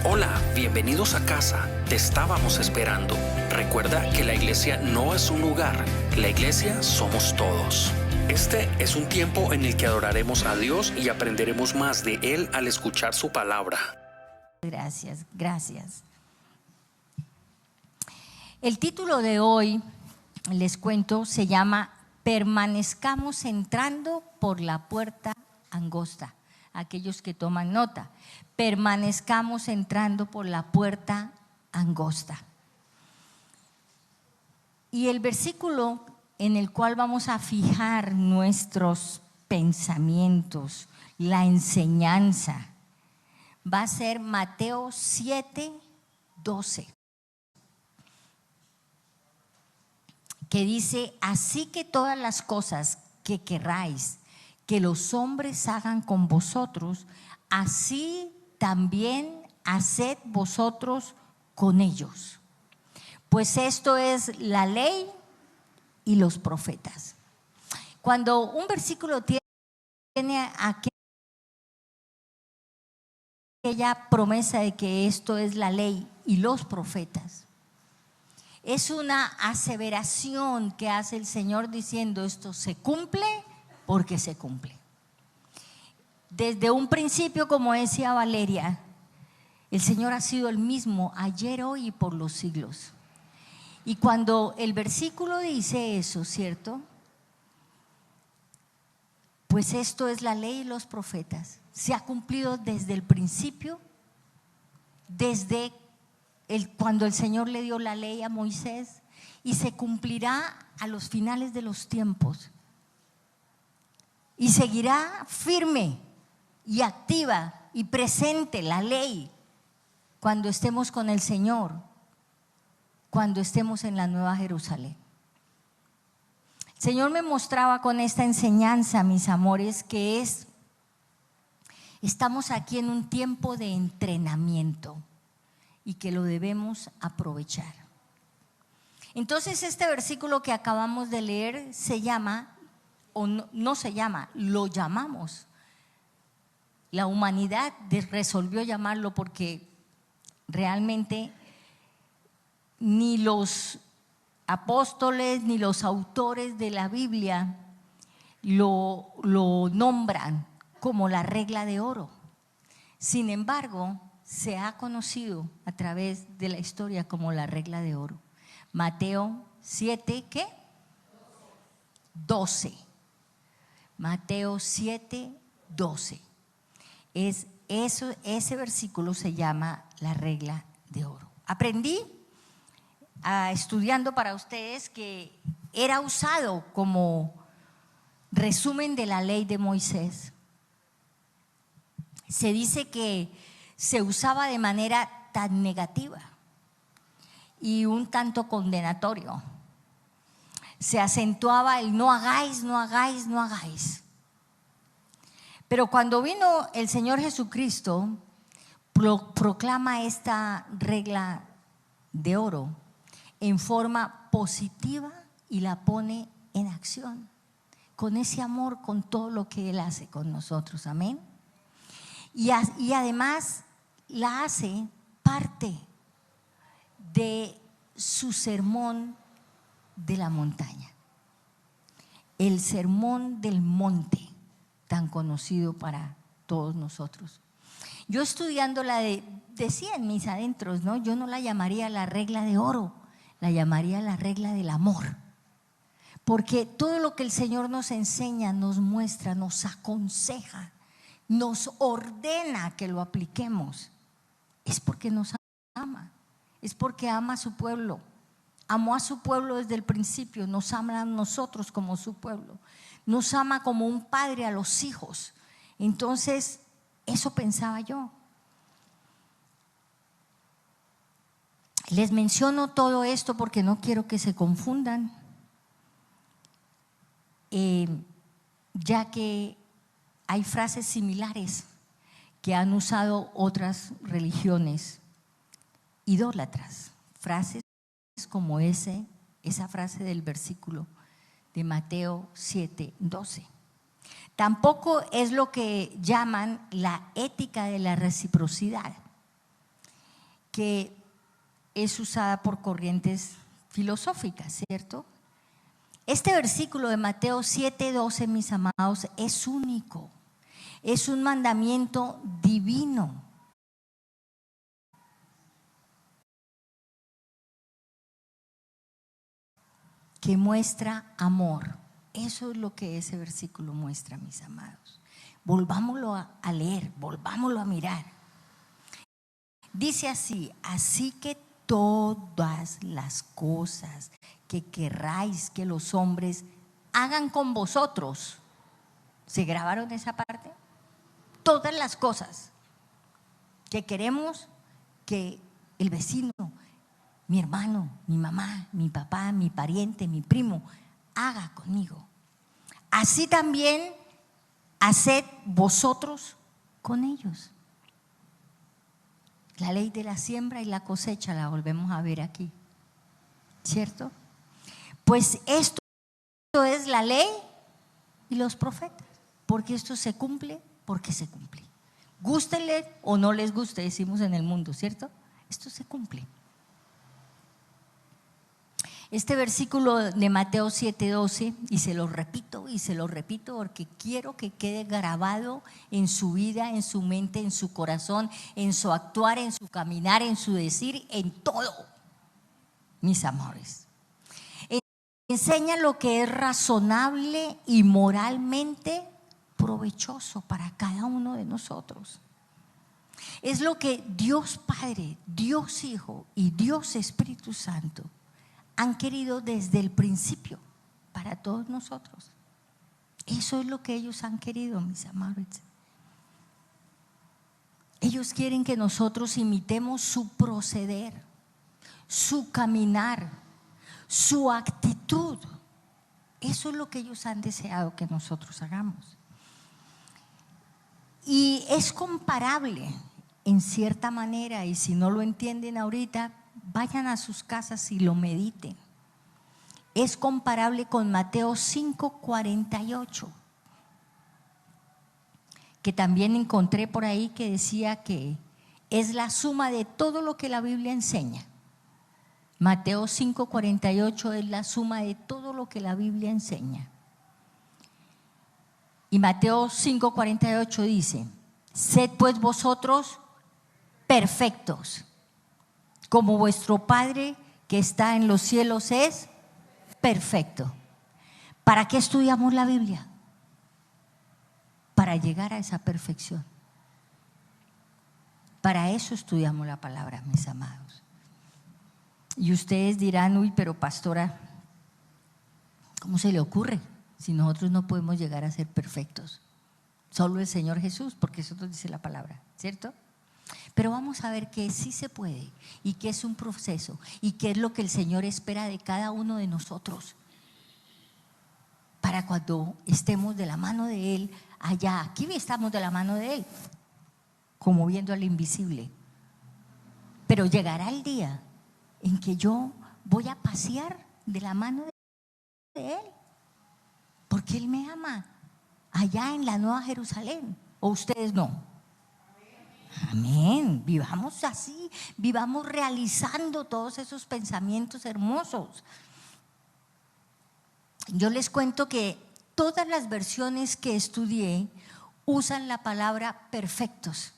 Hola, bienvenidos a casa. Te estábamos esperando. Recuerda que la iglesia no es un lugar, la iglesia somos todos. Este es un tiempo en el que adoraremos a Dios y aprenderemos más de Él al escuchar su palabra. Gracias, gracias. El título de hoy, les cuento, se llama Permanezcamos entrando por la puerta angosta. Aquellos que toman nota, permanezcamos entrando por la puerta angosta. Y el versículo en el cual vamos a fijar nuestros pensamientos, la enseñanza, va a ser Mateo 7:12, que dice: así que todas las cosas que querráis que los hombres hagan con vosotros, así también haced vosotros con ellos. Pues esto es la ley y los profetas. Cuando un versículo tiene aquella promesa de que esto es la ley y los profetas, es una aseveración que hace el Señor diciendo: esto se cumple porque se cumple. Desde un principio, como decía Valeria, el Señor ha sido el mismo ayer, hoy y por los siglos. Y cuando el versículo dice eso, ¿cierto? Pues esto es la ley y los profetas. Se ha cumplido desde el principio, desde cuando el Señor le dio la ley a Moisés, y se cumplirá a los finales de los tiempos. Y seguirá firme y activa y presente la ley cuando estemos con el Señor, cuando estemos en la Nueva Jerusalén. El Señor me mostraba con esta enseñanza, mis amores, que estamos aquí en un tiempo de entrenamiento y que lo debemos aprovechar. Entonces, este versículo que acabamos de leer se llama, o no se llama, lo llamamos. La humanidad resolvió llamarlo porque realmente ni los apóstoles ni los autores de la Biblia lo nombran como la regla de oro. Sin embargo, se ha conocido a través de la historia como la regla de oro. Mateo 7, ¿qué? 12. Mateo 7:12. Ese versículo se llama la regla de oro. Aprendí estudiando para ustedes que era usado como resumen de la ley de Moisés. Se dice que se usaba de manera tan negativa y un tanto condenatorio. Se acentuaba el no hagáis, no hagáis, no hagáis. Pero cuando vino el Señor Jesucristo, proclama esta regla de oro en forma positiva y la pone en acción, con ese amor, con todo lo que Él hace con nosotros, amén. Y además la hace parte de su sermón de la montaña, el sermón del monte, tan conocido para todos nosotros. Yo estudiándola decía en mis adentros, ¿no? Yo no la llamaría la regla de oro, la llamaría la regla del amor, porque todo lo que el Señor nos enseña, nos muestra, nos aconseja, nos ordena que lo apliquemos, es porque nos ama, es porque ama a su pueblo. Amó a su pueblo desde el principio, nos ama a nosotros como su pueblo, nos ama como un padre a los hijos. Entonces, eso pensaba yo. Les menciono todo esto porque no quiero que se confundan, ya que hay frases similares que han usado otras religiones idólatras, frases como esa frase del versículo de Mateo 7:12. Tampoco es lo que llaman la ética de la reciprocidad. que es usada por corrientes filosóficas, ¿cierto? Este versículo de Mateo 7:12, mis amados, es único. Es un mandamiento divino. Que muestra amor. Eso es lo que ese versículo muestra, mis amados. Volvámoslo a leer, volvámoslo a mirar. Dice así: así que todas las cosas que querráis que los hombres hagan con vosotros. ¿Se grabaron esa parte? Todas las cosas que queremos que el vecino, mi hermano, mi mamá, mi papá, mi pariente, mi primo, haga conmigo. Así también haced vosotros con ellos. La ley de la siembra y la cosecha la volvemos a ver aquí, ¿cierto? Pues esto es la ley y los profetas, porque esto se cumple, porque se cumple. Gústenle o no les guste, decimos en el mundo, ¿cierto? Esto se cumple. Este versículo de Mateo 7:12, y se lo repito porque quiero que quede grabado en su vida, en su mente, en su corazón, en su actuar, en su caminar, en su decir, en todo, mis amores. Enseña lo que es razonable y moralmente provechoso para cada uno de nosotros. Es lo que Dios Padre, Dios Hijo y Dios Espíritu Santo han querido desde el principio para todos nosotros. Eso es lo que ellos han querido, mis amados. Ellos quieren que nosotros imitemos su proceder, su caminar, su actitud. Eso es lo que ellos han deseado que nosotros hagamos. Y es comparable en cierta manera, y si no lo entienden ahorita, vayan a sus casas y lo mediten. Es comparable con Mateo 5:48, que también encontré por ahí, que decía que es la suma de todo lo que la Biblia enseña. Mateo 5:48 es la suma de todo lo que la Biblia enseña. Y Mateo 5:48 dice: sed pues vosotros perfectos, como vuestro Padre que está en los cielos es perfecto. ¿Para qué estudiamos la Biblia? Para llegar a esa perfección. Para eso estudiamos la palabra, mis amados. Y ustedes dirán: uy, pero pastora, ¿cómo se le ocurre si nosotros no podemos llegar a ser perfectos? Solo el Señor Jesús, porque eso nos dice la palabra, ¿cierto? Pero vamos a ver que sí se puede, y que es un proceso, y que es lo que el Señor espera de cada uno de nosotros, para cuando estemos de la mano de Él allá. Aquí estamos de la mano de Él, como viendo al invisible, pero llegará el día en que yo voy a pasear de la mano de Él, porque Él me ama allá en la Nueva Jerusalén. ¿O ustedes no? Amén. Vivamos así, vivamos realizando todos esos pensamientos hermosos. Yo les cuento que todas las versiones que estudié usan la palabra perfectos.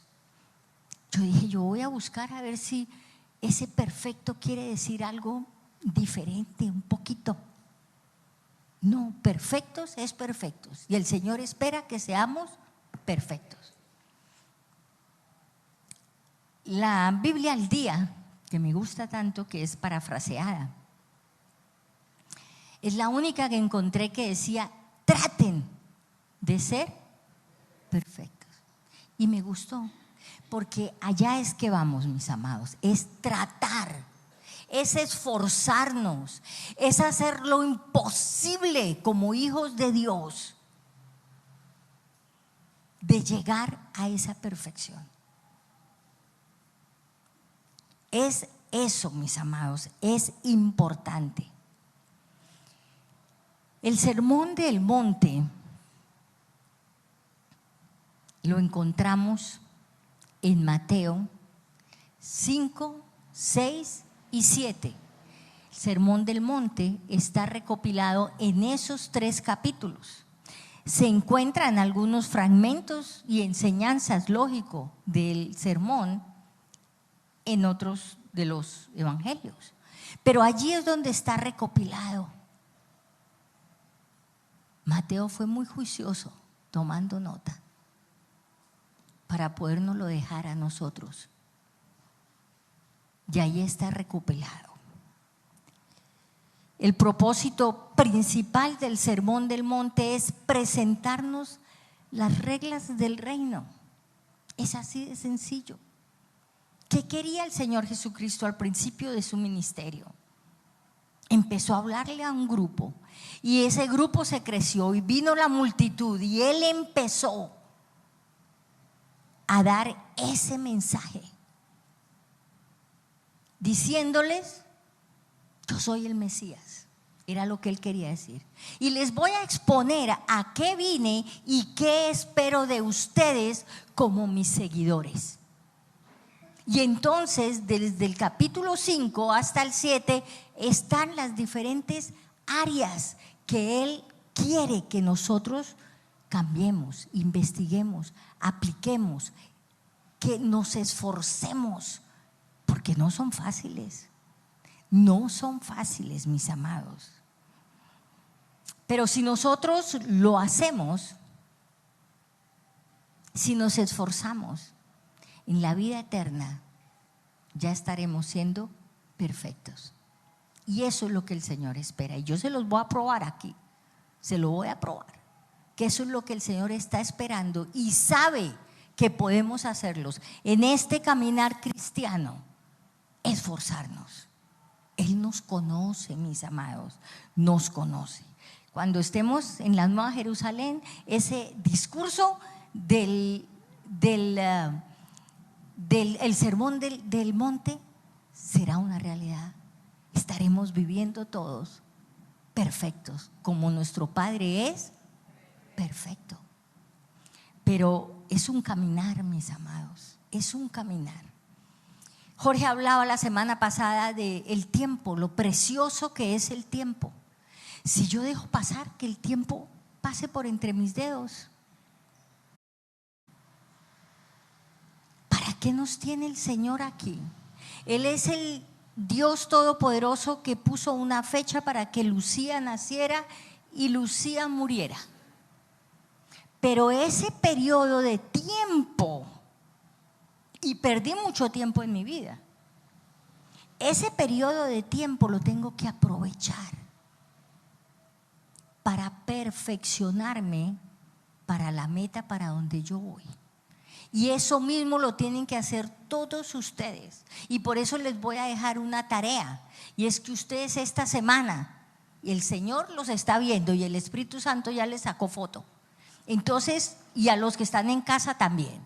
Yo dije: yo voy a buscar a ver si ese perfecto quiere decir algo diferente, un poquito. No, perfectos es perfectos, y el Señor espera que seamos perfectos. La Biblia al día, que me gusta tanto, que es parafraseada, es la única que encontré que decía: traten de ser perfectos. Y me gustó, porque allá es que vamos, mis amados, es tratar, es esforzarnos, es hacer lo imposible como hijos de Dios, de llegar a esa perfección. Es eso, mis amados, es importante. El Sermón del Monte lo encontramos en Mateo 5, 6 y 7. El Sermón del Monte está recopilado en esos 3 capítulos. Se encuentran algunos fragmentos y enseñanzas lógicos del sermón en otros de los evangelios, pero allí es donde está recopilado. Mateo fue muy juicioso tomando nota para podernoslo dejar a nosotros, y ahí está recopilado. El propósito principal del Sermón del Monte es presentarnos las reglas del reino. Es así de sencillo. ¿Qué quería el Señor Jesucristo al principio de su ministerio? Empezó a hablarle a un grupo, y ese grupo se creció y vino la multitud, y Él empezó a dar ese mensaje, diciéndoles: yo soy el Mesías. Era lo que Él quería decir. Y les voy a exponer a qué vine y qué espero de ustedes como mis seguidores. Y entonces, desde el capítulo 5 hasta el 7, están las diferentes áreas que Él quiere que nosotros cambiemos, investiguemos, apliquemos, que nos esforcemos, porque no son fáciles. No son fáciles, mis amados. Pero si nosotros lo hacemos, si nos esforzamos, en la vida eterna ya estaremos siendo perfectos. Y eso es lo que el Señor espera. Y yo se los voy a probar aquí. Se lo voy a probar. Que eso es lo que el Señor está esperando y sabe que podemos hacerlos en este caminar cristiano. Esforzarnos. Él nos conoce, mis amados, nos conoce. Cuando estemos en la Nueva Jerusalén, ese discurso del Sermón del Monte será una realidad. Estaremos viviendo todos perfectos, como nuestro Padre es perfecto. Pero es un caminar, mis amados, es un caminar. Jorge hablaba la semana pasada del tiempo, lo precioso que es el tiempo. Si yo dejo pasar que el tiempo pase por entre mis dedos, ¿para qué nos tiene el Señor aquí? Él es el Dios Todopoderoso que puso una fecha para que Lucía naciera y Lucía muriera. Pero ese periodo de tiempo, y perdí mucho tiempo en mi vida, ese periodo de tiempo lo tengo que aprovechar para perfeccionarme para la meta para donde yo voy. Y eso mismo lo tienen que hacer todos ustedes. Y por eso les voy a dejar una tarea. Y es que ustedes esta semana, y el Señor los está viendo y el Espíritu Santo ya les sacó foto. Entonces, y a los que están en casa también.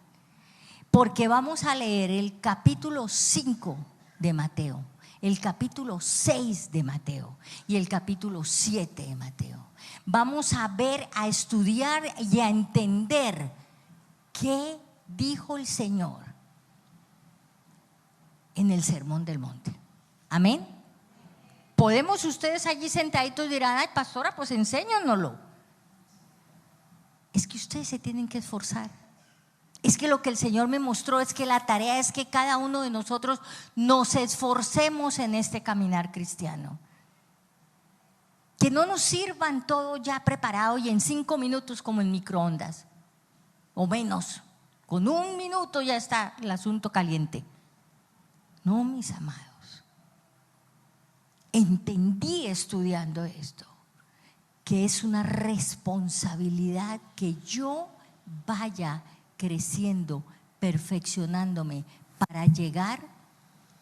Porque vamos a leer el capítulo 5 de Mateo, el capítulo 6 de Mateo y el capítulo 7 de Mateo. Vamos a ver, a estudiar y a entender qué dijo el Señor en el Sermón del Monte. Amén. Podemos ustedes allí sentaditos dirán: ay, pastora, pues enséñanoslo. Es que ustedes se tienen que esforzar. Es que lo que el Señor me mostró es que la tarea es que cada uno de nosotros nos esforcemos en este caminar cristiano. Que no nos sirvan todo ya preparado y en 5 minutos como en microondas o menos. Con 1 minuto ya está el asunto caliente. No, mis amados. Entendí estudiando esto que es una responsabilidad que yo vaya creciendo, perfeccionándome para llegar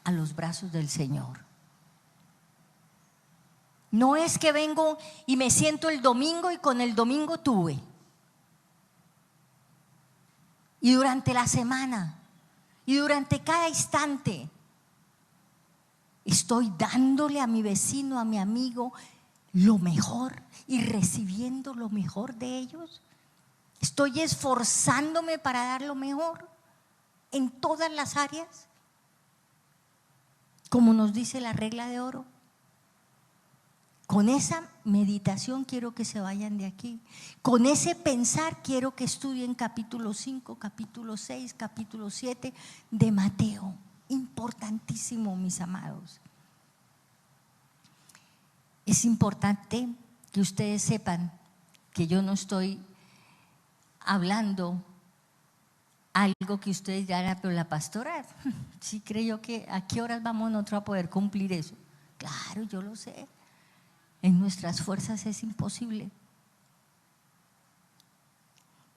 a los brazos del Señor. No es que vengo y me siento el domingo y con el domingo tuve. Y durante la semana y durante cada instante estoy dándole a mi vecino, a mi amigo, lo mejor y recibiendo lo mejor de ellos. Estoy esforzándome para dar lo mejor en todas las áreas. como nos dice la regla de oro. Con esa meditación quiero que se vayan de aquí. Con ese pensar quiero que estudien capítulo 5, capítulo 6, capítulo 7 de Mateo. Importantísimo, mis amados. Es importante que ustedes sepan que yo no estoy hablando algo que ustedes dirán, pero la pastora sí creyó que a qué horas vamos nosotros a poder cumplir eso. Claro, yo lo sé. En nuestras fuerzas es imposible.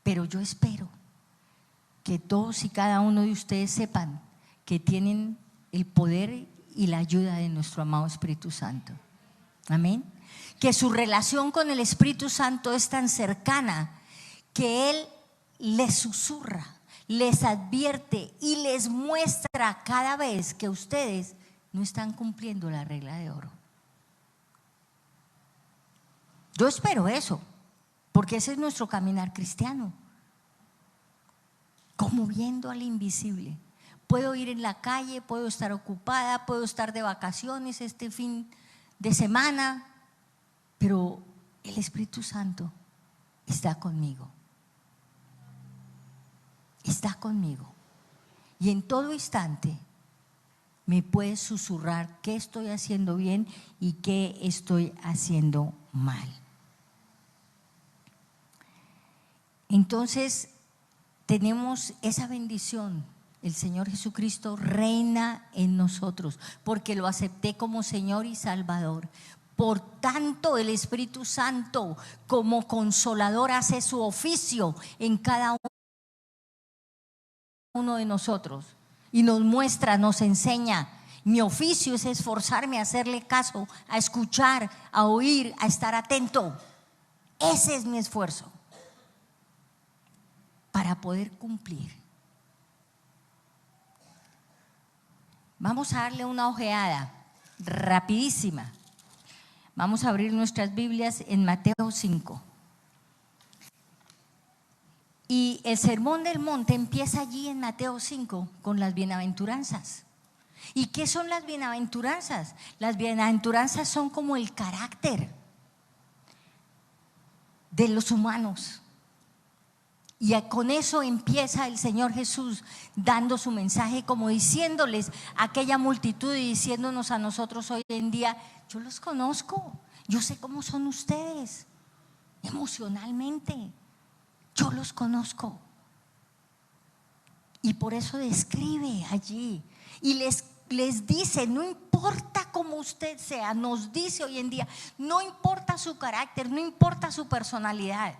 Pero yo espero que todos y cada uno de ustedes sepan que tienen el poder y la ayuda de nuestro amado Espíritu Santo. Amén. Que su relación con el Espíritu Santo es tan cercana que Él les susurra, les advierte y les muestra cada vez que ustedes no están cumpliendo la regla de oro. Yo espero eso, porque ese es nuestro caminar cristiano. Como viendo al invisible. Puedo ir en la calle, puedo estar ocupada, puedo estar de vacaciones este fin de semana, pero el Espíritu Santo está conmigo. Está conmigo. Y en todo instante me puede susurrar qué estoy haciendo bien y qué estoy haciendo mal. Entonces tenemos esa bendición. El Señor Jesucristo reina en nosotros porque lo acepté como Señor y Salvador. Por tanto, el Espíritu Santo como consolador hace su oficio en cada uno de nosotros y nos muestra, nos enseña. Mi oficio es esforzarme a hacerle caso, a escuchar, a oír, a estar atento. Ese es mi esfuerzo para poder cumplir. Vamos a darle una ojeada rapidísima. Vamos a abrir nuestras Biblias en Mateo 5. Y el Sermón del Monte empieza allí en Mateo 5 con las bienaventuranzas. ¿Y qué son las bienaventuranzas? Las bienaventuranzas son como el carácter de los humanos. Y con eso empieza el Señor Jesús dando su mensaje, como diciéndoles a aquella multitud y diciéndonos a nosotros hoy en día: yo los conozco, yo sé cómo son ustedes emocionalmente, yo los conozco. Y por eso describe allí y les dice: no importa cómo usted sea, nos dice hoy en día, no importa su carácter, no importa su personalidad,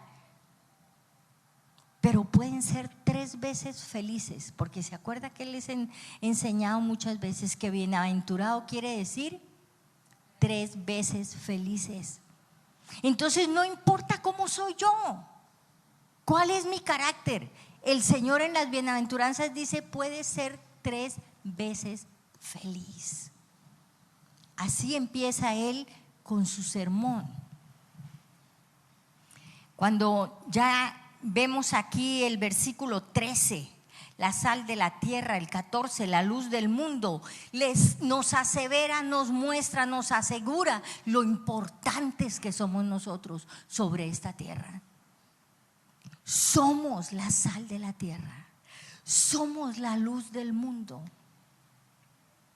pero pueden ser 3 veces felices, porque se acuerda que les he enseñado muchas veces que bienaventurado quiere decir 3 veces felices. Entonces no importa cómo soy yo, cuál es mi carácter. El Señor en las bienaventuranzas dice: puede ser 3 veces feliz. Así empieza Él con su sermón. Cuando ya vemos aquí el versículo 13, la sal de la tierra, el 14, la luz del mundo, nos asevera, nos muestra, nos asegura lo importantes que somos nosotros sobre esta tierra. Somos la sal de la tierra, somos la luz del mundo.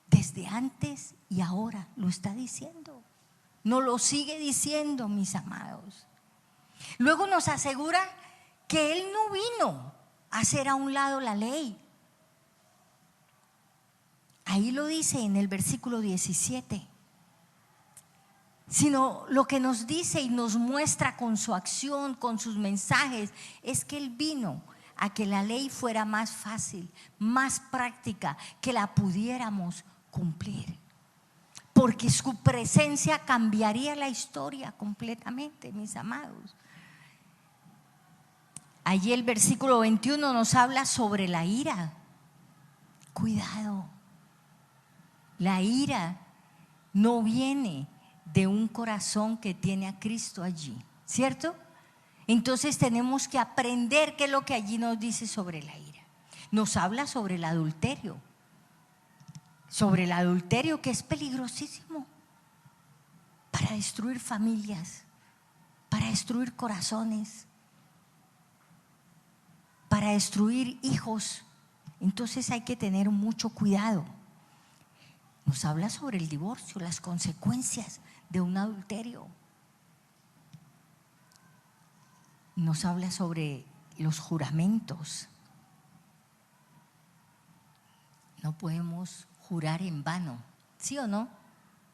Desde antes y ahora lo está diciendo, nos lo sigue diciendo, mis amados. Luego nos asegura que Él no vino a hacer a un lado la ley. Ahí lo dice en el versículo 17. Sino lo que nos dice y nos muestra con su acción, con sus mensajes, es que Él vino a que la ley fuera más fácil, más práctica, que la pudiéramos cumplir. Porque su presencia cambiaría la historia completamente, mis amados. Allí el versículo 21 nos habla sobre la ira. Cuidado, la ira no viene de un corazón que tiene a Cristo allí, ¿cierto? Entonces tenemos que aprender qué es lo que allí nos dice sobre la ira. Nos habla sobre el adulterio, sobre el adulterio, que es peligrosísimo para destruir familias, para destruir corazones, para destruir hijos. Entonces hay que tener mucho cuidado. Nos habla sobre el divorcio, las consecuencias de un adulterio. Nos habla sobre los juramentos. No podemos jurar en vano, ¿sí o no?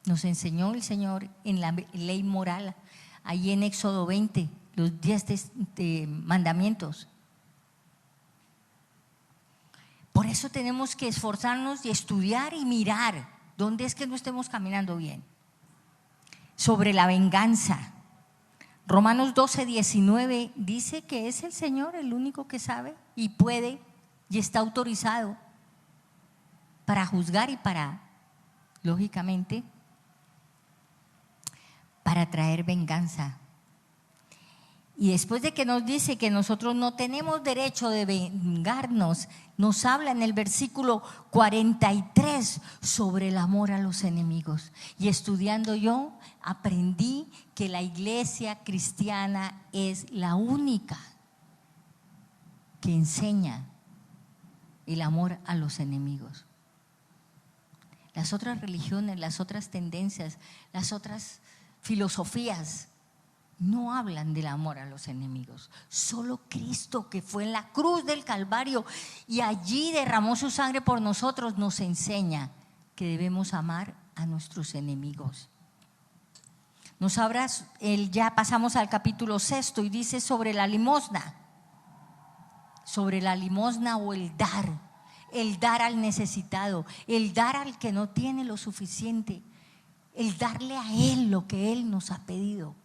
Nos enseñó el Señor en la ley moral, ahí en Éxodo 20, los 10 mandamientos. Por eso tenemos que esforzarnos y estudiar y mirar dónde es que no estemos caminando bien. Sobre la venganza. Romanos 12:19 dice que es el Señor el único que sabe y puede y está autorizado para juzgar y para, lógicamente, para traer venganza. Y después de que nos dice que nosotros no tenemos derecho de vengarnos, nos habla en el versículo 43 sobre el amor a los enemigos. Y estudiando yo, aprendí que la iglesia cristiana es la única que enseña el amor a los enemigos. Las otras religiones, las otras tendencias, las otras filosofías no hablan del amor a los enemigos. Solo Cristo, que fue en la cruz del Calvario y allí derramó su sangre por nosotros, nos enseña que debemos amar a nuestros enemigos. Nos habla, ya pasamos al capítulo 6 y dice sobre la limosna o el dar al necesitado, el dar al que no tiene lo suficiente, el darle a él lo que él nos ha pedido.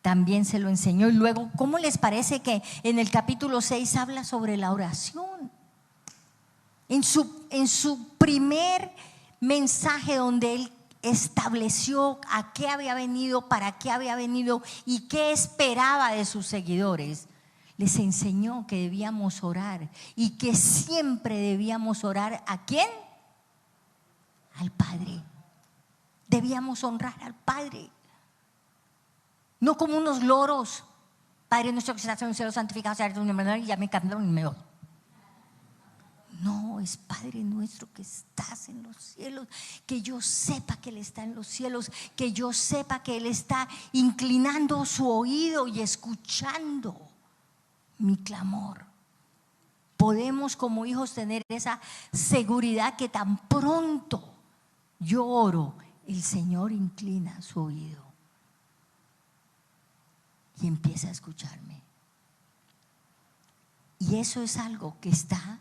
También se lo enseñó. Y luego, ¿cómo les parece que en el capítulo 6 habla sobre la oración? En su primer mensaje, donde él estableció a qué había venido, para qué había venido y qué esperaba de sus seguidores, les enseñó que debíamos orar y que siempre debíamos orar. ¿A quién? Al Padre. Debíamos honrar al Padre. No como unos loros. Padre nuestro que estás en el cielo, santificado sea tu nombre, y ya me cambiaron y me voy. No, es Padre nuestro que estás en los cielos. Que yo sepa que Él está en los cielos. Que yo sepa que Él está inclinando su oído y escuchando mi clamor. Podemos como hijos tener esa seguridad que tan pronto yo oro, el Señor inclina su oído y empieza a escucharme. Y eso es algo que está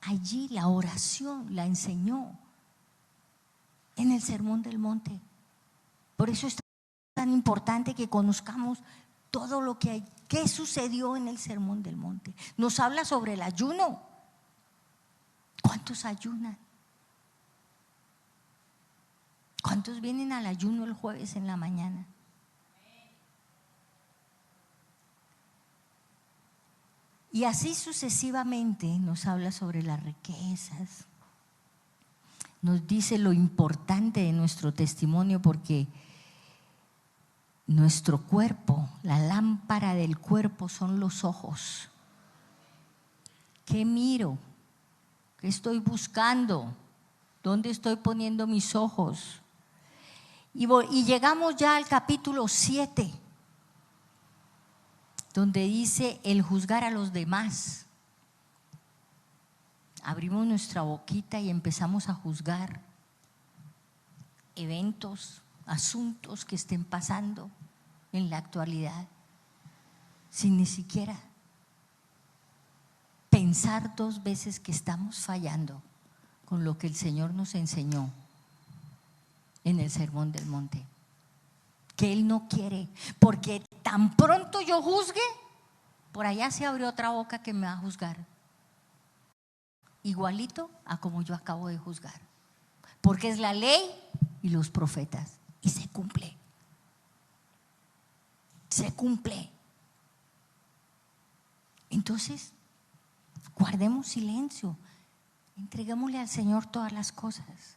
allí. La oración la enseñó en el Sermón del Monte. Por eso es tan importante que conozcamos todo lo que hay, qué sucedió en el Sermón del Monte. Nos habla sobre el ayuno. ¿Cuántos ayunan? ¿Cuántos vienen al ayuno el jueves en la mañana? Y así sucesivamente nos habla sobre las riquezas. Nos dice lo importante de nuestro testimonio, porque nuestro cuerpo, la lámpara del cuerpo son los ojos. ¿Qué miro? ¿Qué estoy buscando? ¿Dónde estoy poniendo mis ojos? Y llegamos ya al capítulo 7, donde dice el juzgar a los demás. Abrimos nuestra boquita y empezamos a juzgar eventos, asuntos que estén pasando en la actualidad, sin ni siquiera pensar dos veces que estamos fallando con lo que el Señor nos enseñó en el Sermón del Monte, que Él no quiere, porque tan pronto yo juzgue, por allá se abrió otra boca que me va a juzgar, igualito a como yo acabo de juzgar, porque es la ley y los profetas, y se cumple. Se cumple. Entonces, guardemos silencio. Entreguémosle al Señor todas las cosas.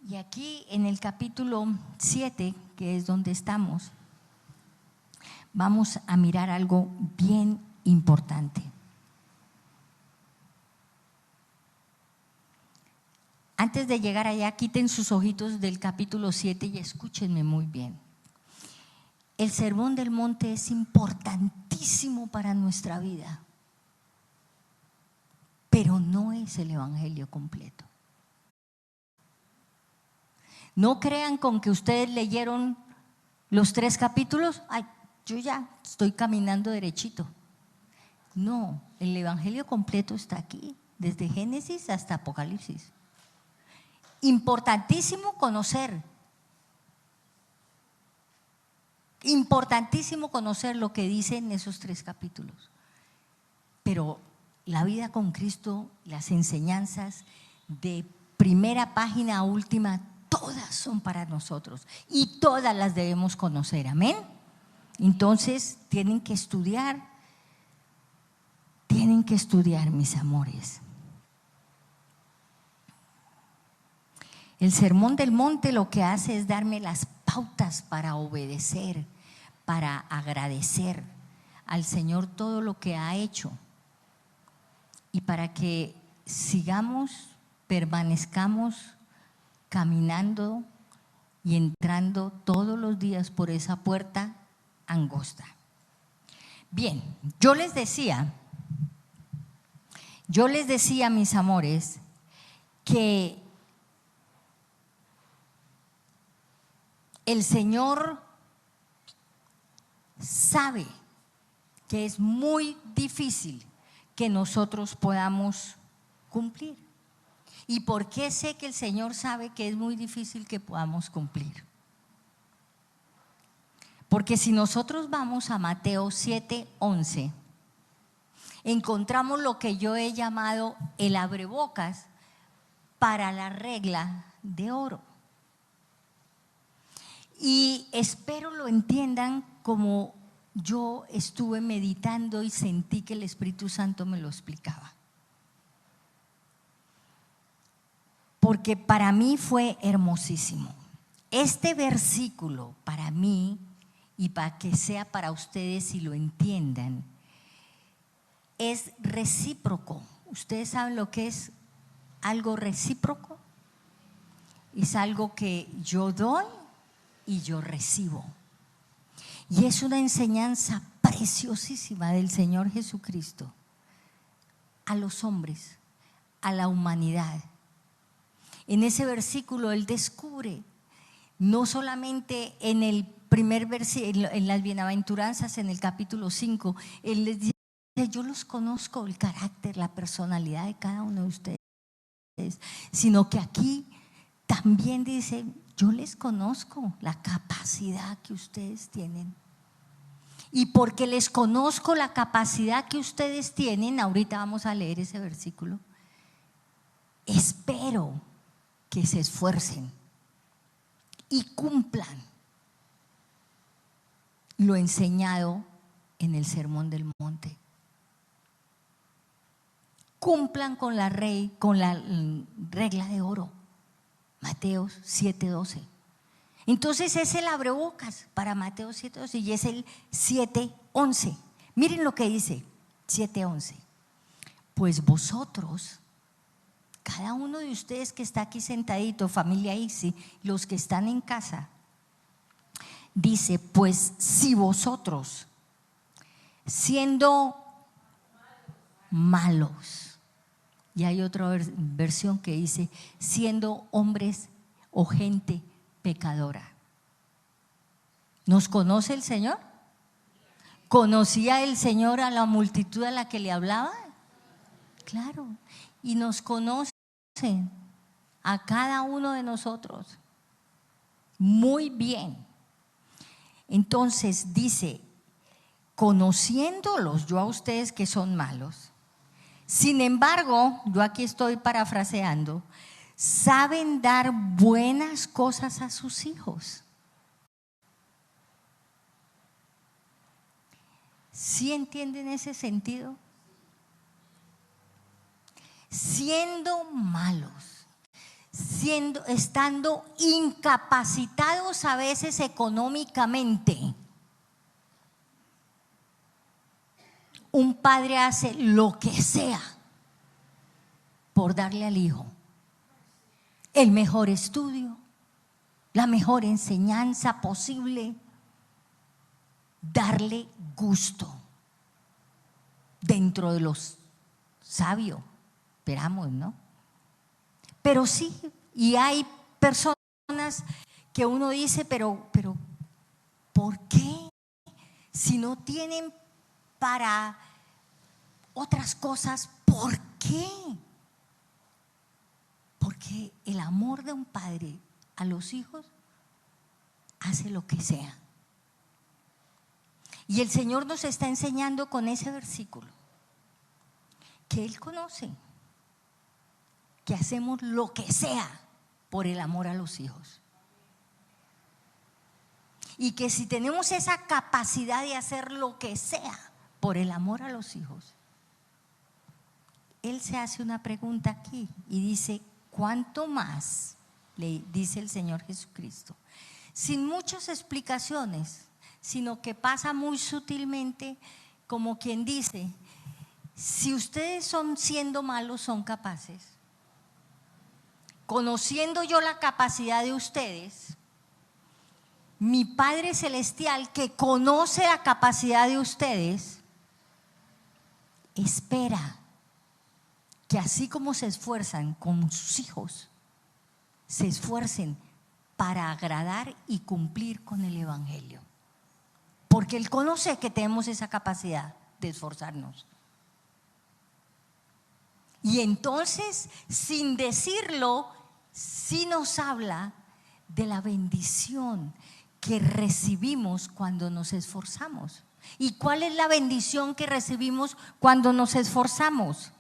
Y aquí en el capítulo 7, que es donde estamos, vamos a mirar algo bien importante. Antes de llegar allá, quiten sus ojitos del capítulo 7 y escúchenme muy bien. El Sermón del Monte es importantísimo para nuestra vida, pero no es el Evangelio completo. No crean con que ustedes leyeron los 3 capítulos, ay, yo ya estoy caminando derechito. No, el Evangelio completo está aquí, desde Génesis hasta Apocalipsis. Importantísimo conocer lo que dicen esos 3 capítulos. Pero la vida con Cristo, las enseñanzas de primera página a última, todas son para nosotros y todas las debemos conocer, amén. Entonces tienen que estudiar, mis amores. El Sermón del Monte lo que hace es darme las pautas para obedecer, para agradecer al Señor todo lo que ha hecho y para que permanezcamos caminando y entrando todos los días por esa puerta angosta. Bien, yo les decía, mis amores, que el Señor sabe que es muy difícil que nosotros podamos cumplir. ¿Y por qué sé que el Señor sabe que es muy difícil que podamos cumplir? Porque si nosotros vamos a Mateo 7:11, encontramos lo que yo he llamado el abrebocas para la regla de oro. Y espero lo entiendan como yo estuve meditando y sentí que el Espíritu Santo me lo explicaba. Porque para mí fue hermosísimo. Este versículo para mí, y para que sea para ustedes y lo entiendan, es recíproco. ¿Ustedes saben lo que es algo recíproco? Es algo que yo doy y yo recibo. Y es una enseñanza preciosísima del Señor Jesucristo a los hombres, a la humanidad. En ese versículo Él descubre, no solamente en el primer versículo, en las bienaventuranzas, en el capítulo 5, Él les dice: yo los conozco, el carácter, la personalidad de cada uno de ustedes, sino que aquí también dice: yo les conozco la capacidad que ustedes tienen. Y porque les conozco la capacidad que ustedes tienen, ahorita vamos a leer ese versículo, espero que se esfuercen y cumplan lo enseñado en el Sermón del Monte. Cumplan con la regla de oro. Mateo 7:12. Entonces es el abrebocas para Mateo 7:12 y es el 7:11. Miren lo que dice 7:11. Pues vosotros, cada uno de ustedes que está aquí sentadito, familia Ixi, los que están en casa, dice: pues si vosotros, siendo malos, y hay otra versión que dice: siendo hombres o gente pecadora. ¿Nos conoce el Señor? ¿Conocía el Señor a la multitud a la que le hablaba? Claro, y nos conoce a cada uno de nosotros muy bien. Entonces dice: conociéndolos yo a ustedes que son malos, sin embargo, yo aquí estoy parafraseando, saben dar buenas cosas a sus hijos. ¿Sí entienden ese sentido? siendo malos, estando incapacitados a veces económicamente, un padre hace lo que sea por darle al hijo el mejor estudio, la mejor enseñanza posible, darle gusto dentro de los sabios, esperamos, ¿no? Pero sí, y hay personas que uno dice, pero ¿por qué? Si no tienen para otras cosas, ¿por qué? Porque el amor de un padre a los hijos hace lo que sea. Y el Señor nos está enseñando con ese versículo que Él conoce, que hacemos lo que sea por el amor a los hijos. Y que si tenemos esa capacidad de hacer lo que sea por el amor a los hijos, Él se hace una pregunta aquí y dice, ¿cuánto más? Le dice el Señor Jesucristo, sin muchas explicaciones, sino que pasa muy sutilmente, como quien dice, si ustedes siendo malos son capaces, conociendo yo la capacidad de ustedes, mi Padre Celestial que conoce la capacidad de ustedes, espera que así como se esfuerzan con sus hijos, se esfuercen para agradar y cumplir con el Evangelio. Porque Él conoce que tenemos esa capacidad de esforzarnos. Y entonces, sin decirlo, sí nos habla de la bendición que recibimos cuando nos esforzamos. ¿Y cuál es la bendición que recibimos cuando nos esforzamos?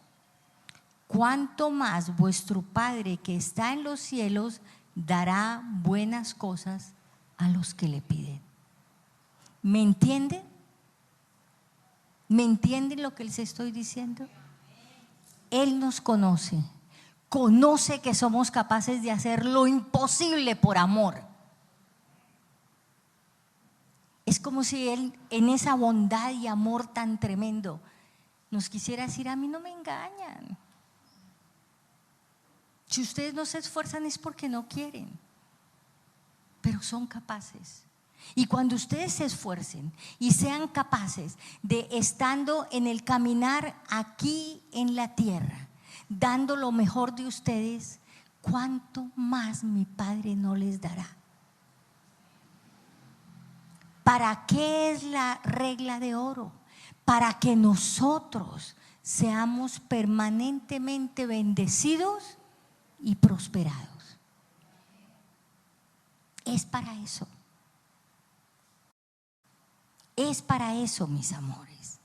Cuánto más vuestro Padre que está en los cielos dará buenas cosas a los que le piden. ¿Me entienden? ¿Me entienden lo que les estoy diciendo? Él nos conoce, conoce que somos capaces de hacer lo imposible por amor. Es como si Él, en esa bondad y amor tan tremendo, nos quisiera decir: a mí no me engañan. Si ustedes no se esfuerzan es porque no quieren, pero son capaces. Y cuando ustedes se esfuercen y sean capaces de, estando en el caminar aquí en la tierra, dando lo mejor de ustedes, ¿cuánto más mi Padre no les dará? ¿Para qué es la regla de oro? Para que nosotros seamos permanentemente bendecidos y prosperados. Es para eso. Es para eso, mis amores.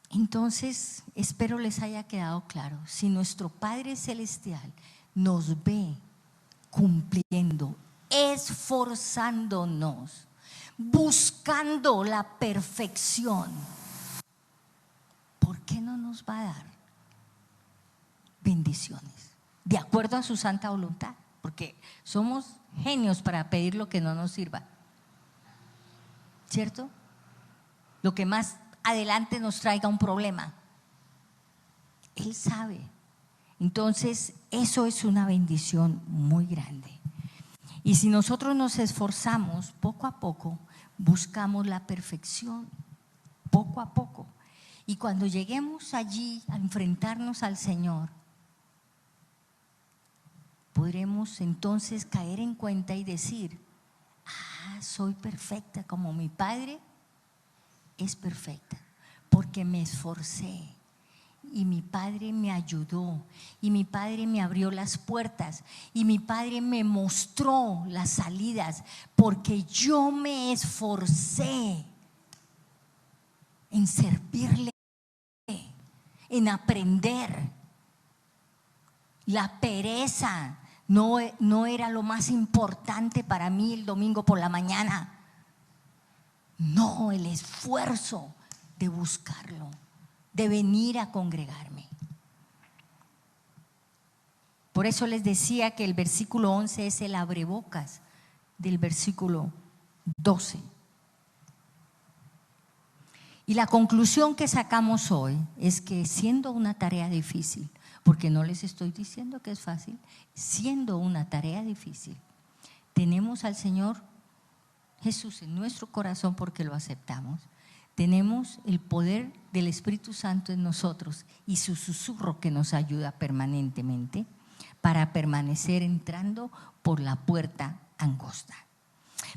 Entonces, espero les haya quedado claro. Si nuestro Padre Celestial nos ve cumpliendo, esforzándonos, buscando la perfección, ¿por qué no nos va a dar bendiciones? De acuerdo a su santa voluntad. Porque somos genios para pedir lo que no nos sirva, ¿cierto? Lo que más adelante nos traiga un problema. Él sabe. Entonces, eso es una bendición muy grande. Y si nosotros nos esforzamos, poco a poco, buscamos la perfección, poco a poco. Y cuando lleguemos allí a enfrentarnos al Señor, podremos entonces caer en cuenta y decir: soy perfecta como mi Padre es perfecta, porque me esforcé y mi Padre me ayudó y mi Padre me abrió las puertas y mi Padre me mostró las salidas, porque yo me esforcé en servirle, en aprender. La pereza no era lo más importante para mí el domingo por la mañana. no el esfuerzo de buscarlo, de venir a congregarme. Por eso les decía que el versículo 11 es el abrebocas del versículo 12. Y la conclusión que sacamos hoy es que siendo una tarea difícil, porque no les estoy diciendo que es fácil, siendo una tarea difícil, tenemos al Señor Jesús en nuestro corazón porque lo aceptamos. Tenemos el poder del Espíritu Santo en nosotros y su susurro que nos ayuda permanentemente para permanecer entrando por la puerta angosta.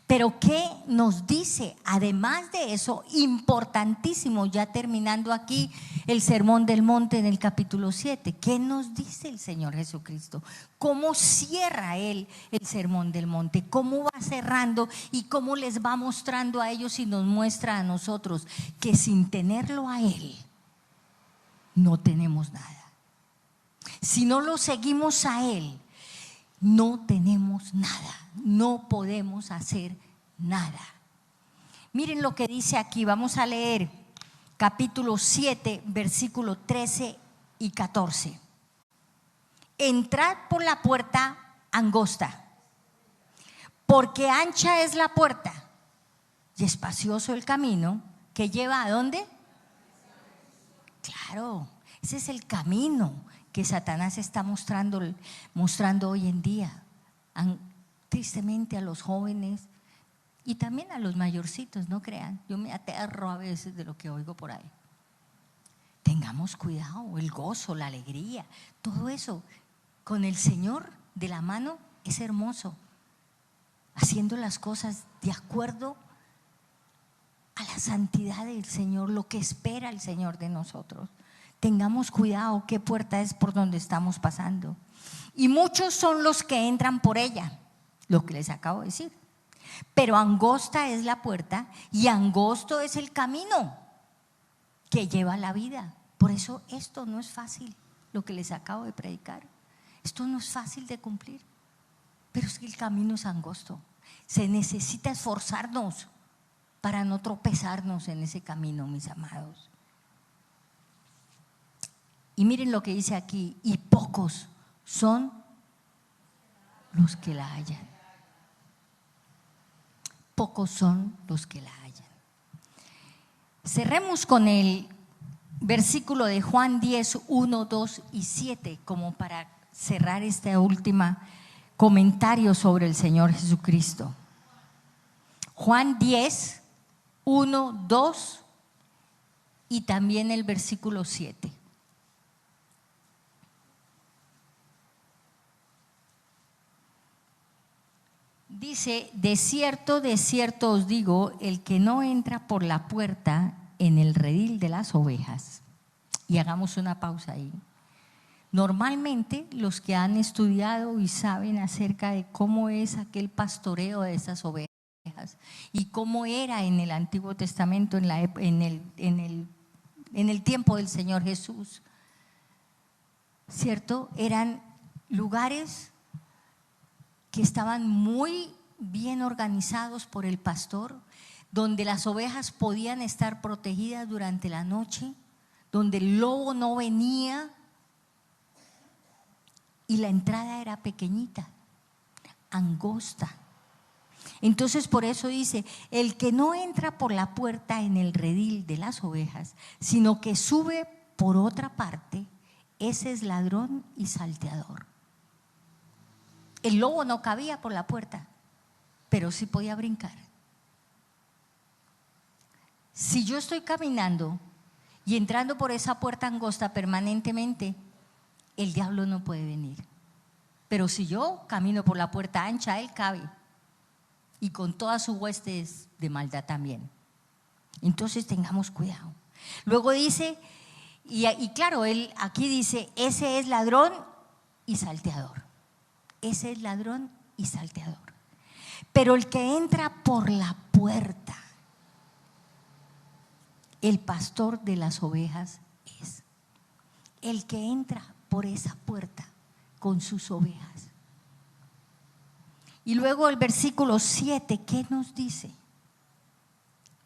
Pero ¿qué nos dice? Además de eso, importantísimo, ya terminando aquí el Sermón del Monte en el capítulo 7, ¿qué nos dice el Señor Jesucristo? ¿Cómo cierra Él el Sermón del Monte? ¿Cómo va cerrando y cómo les va mostrando a ellos y nos muestra a nosotros que sin tenerlo a Él no tenemos nada? Si no lo seguimos a Él, no tenemos nada, no podemos hacer nada. Miren lo que dice aquí, vamos a leer capítulo 7, versículo 13 y 14. Entrad por la puerta angosta, porque ancha es la puerta y espacioso el camino que lleva ¿a dónde? Claro, ese es el camino que Satanás está mostrando hoy en día, tristemente a los jóvenes y también a los mayorcitos, no crean. Yo me aterro a veces de lo que oigo por ahí. Tengamos cuidado, el gozo, la alegría, todo eso con el Señor de la mano es hermoso, haciendo las cosas de acuerdo a la santidad del Señor, lo que espera el Señor de nosotros. Tengamos cuidado qué puerta es por donde estamos pasando. Y muchos son los que entran por ella, lo que les acabo de decir. Pero angosta es la puerta y angosto es el camino que lleva a la vida. Por eso esto no es fácil, lo que les acabo de predicar. Esto no es fácil de cumplir, pero es que el camino es angosto. Se necesita esforzarnos para no tropezarnos en ese camino, mis amados. Y miren lo que dice aquí, y pocos son los que la hallan. Pocos son los que la hallan. Cerremos con el versículo de Juan 10, 1, 2 y 7 como para cerrar este último comentario sobre el Señor Jesucristo. Juan 10, 1, 2 y también el versículo 7. Dice, de cierto os digo, el que no entra por la puerta en el redil de las ovejas. Y hagamos una pausa ahí. Normalmente los que han estudiado y saben acerca de cómo es aquel pastoreo de esas ovejas y cómo era en el Antiguo Testamento, en el tiempo del Señor Jesús, ¿cierto? Eran lugares que estaban muy bien organizados por el pastor, donde las ovejas podían estar protegidas durante la noche, donde el lobo no venía y la entrada era pequeñita, angosta. Entonces por eso dice, el que no entra por la puerta en el redil de las ovejas, sino que sube por otra parte, ese es ladrón y salteador. El lobo no cabía por la puerta, pero sí podía brincar. Si yo estoy caminando y entrando por esa puerta angosta permanentemente, el diablo no puede venir. Pero si yo camino por la puerta ancha, él cabe. Y con todas sus huestes de maldad también. Entonces tengamos cuidado. Luego dice, y claro, él aquí dice, ese es ladrón y salteador. Ese es ladrón y salteador. Pero el que entra por la puerta, el pastor de las ovejas es. El que entra por esa puerta con sus ovejas. Y luego el versículo 7, ¿qué nos dice?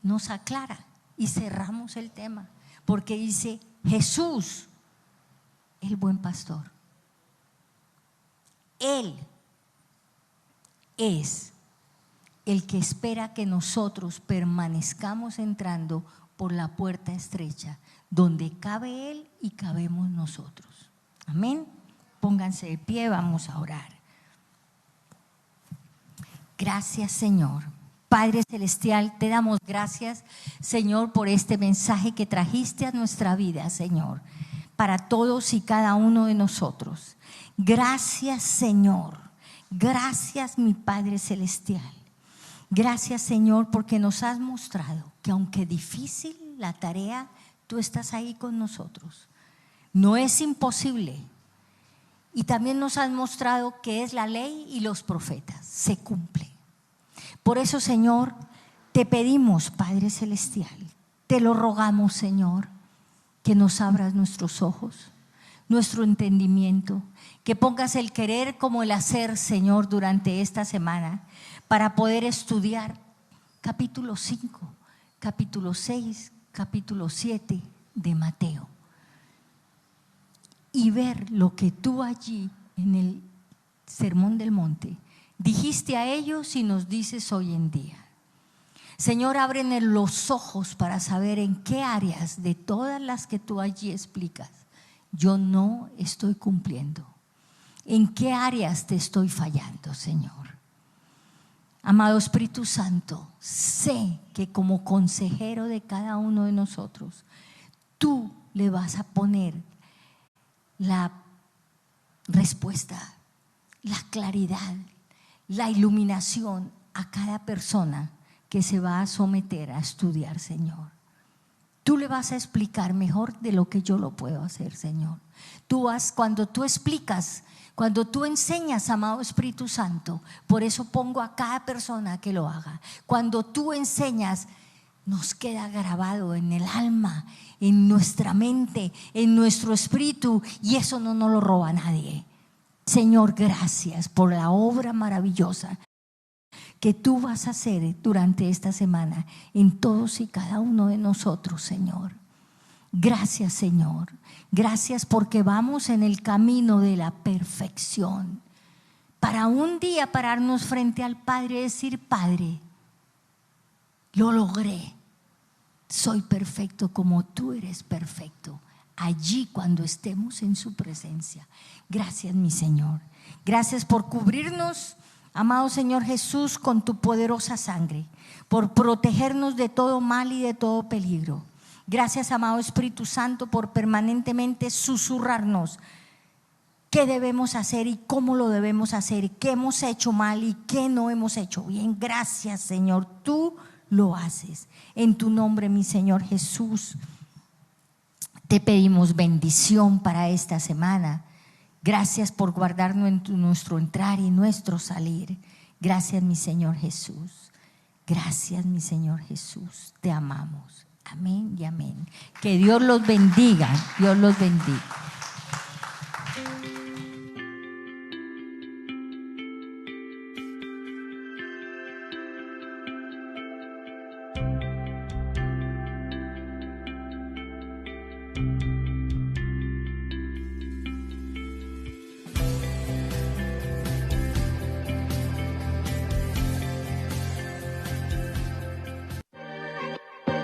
nos aclara y cerramos el tema, porque dice Jesús, el buen pastor. Él es el que espera que nosotros permanezcamos entrando por la puerta estrecha, donde cabe Él y cabemos nosotros. Amén. Pónganse de pie, vamos a orar. Gracias, Señor. Padre Celestial, te damos gracias, Señor, por este mensaje que trajiste a nuestra vida, Señor, para todos y cada uno de nosotros. Gracias, Señor. Gracias, mi Padre Celestial. Gracias, Señor, porque nos has mostrado que aunque difícil la tarea, tú estás ahí con nosotros. No es imposible. Y también nos has mostrado que es la ley y los profetas. Se cumple. Por eso, Señor, te pedimos, Padre Celestial, te lo rogamos, Señor, que nos abras nuestros ojos, nuestro entendimiento, que pongas el querer como el hacer, Señor, durante esta semana, para poder estudiar capítulo 5, capítulo 6, capítulo 7 de Mateo y ver lo que tú allí en el Sermón del Monte dijiste a ellos y nos dices hoy en día. Señor, ábrenos los ojos para saber en qué áreas de todas las que tú allí explicas yo no estoy cumpliendo. ¿En qué áreas te estoy fallando, Señor? Amado Espíritu Santo, sé que como consejero de cada uno de nosotros, tú le vas a poner la respuesta, la claridad, la iluminación a cada persona que se va a someter a estudiar, Señor. Tú le vas a explicar mejor de lo que yo lo puedo hacer, Señor. Cuando tú explicas, cuando tú enseñas, amado Espíritu Santo, por eso pongo a cada persona que lo haga. Cuando tú enseñas, nos queda grabado en el alma, en nuestra mente, en nuestro espíritu, y eso no nos lo roba nadie. Señor, gracias por la obra maravillosa que tú vas a hacer durante esta semana en todos y cada uno de nosotros, Señor. Gracias, Señor. Gracias porque vamos en el camino de la perfección. Para un día pararnos frente al Padre y decir: Padre, lo logré. Soy perfecto como tú eres perfecto. Allí cuando estemos en su presencia. Gracias, mi Señor. Gracias por cubrirnos, amado Señor Jesús, con tu poderosa sangre, por protegernos de todo mal y de todo peligro. Gracias, amado Espíritu Santo, por permanentemente susurrarnos qué debemos hacer y cómo lo debemos hacer, qué hemos hecho mal y qué no hemos hecho bien. Gracias, Señor, tú lo haces. En tu nombre, mi Señor Jesús, te pedimos bendición para esta semana. Gracias por guardarnos en nuestro entrar y nuestro salir. Gracias, mi Señor Jesús. Gracias, mi Señor Jesús. Te amamos. Amén y amén. Que Dios los bendiga. Dios los bendiga.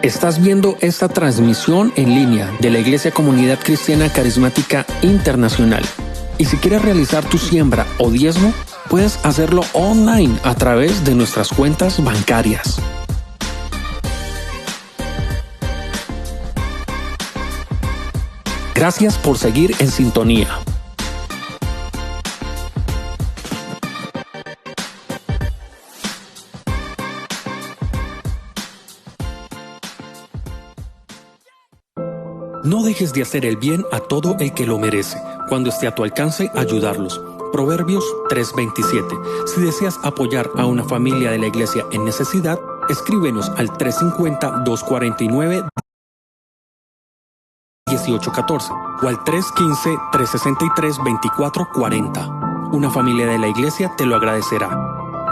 Estás viendo esta transmisión en línea de la Iglesia Comunidad Cristiana Carismática Internacional. Y si quieres realizar tu siembra o diezmo, puedes hacerlo online a través de nuestras cuentas bancarias. Gracias por seguir en sintonía. No dejes de hacer el bien a todo el que lo merece, cuando esté a tu alcance ayudarlos. Proverbios 3:27. Si deseas apoyar a una familia de la iglesia en necesidad, escríbenos al 350-249-1814 o al 315-363-2440. Una familia de la iglesia te lo agradecerá.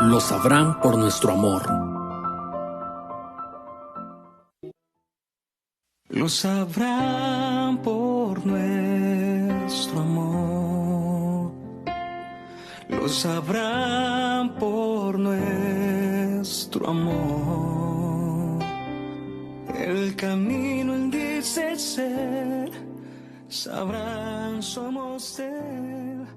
Lo sabrán por nuestro amor. lo sabrán por nuestro amor, lo sabrán por nuestro amor. El camino Él dice ser, sabrán somos de Él.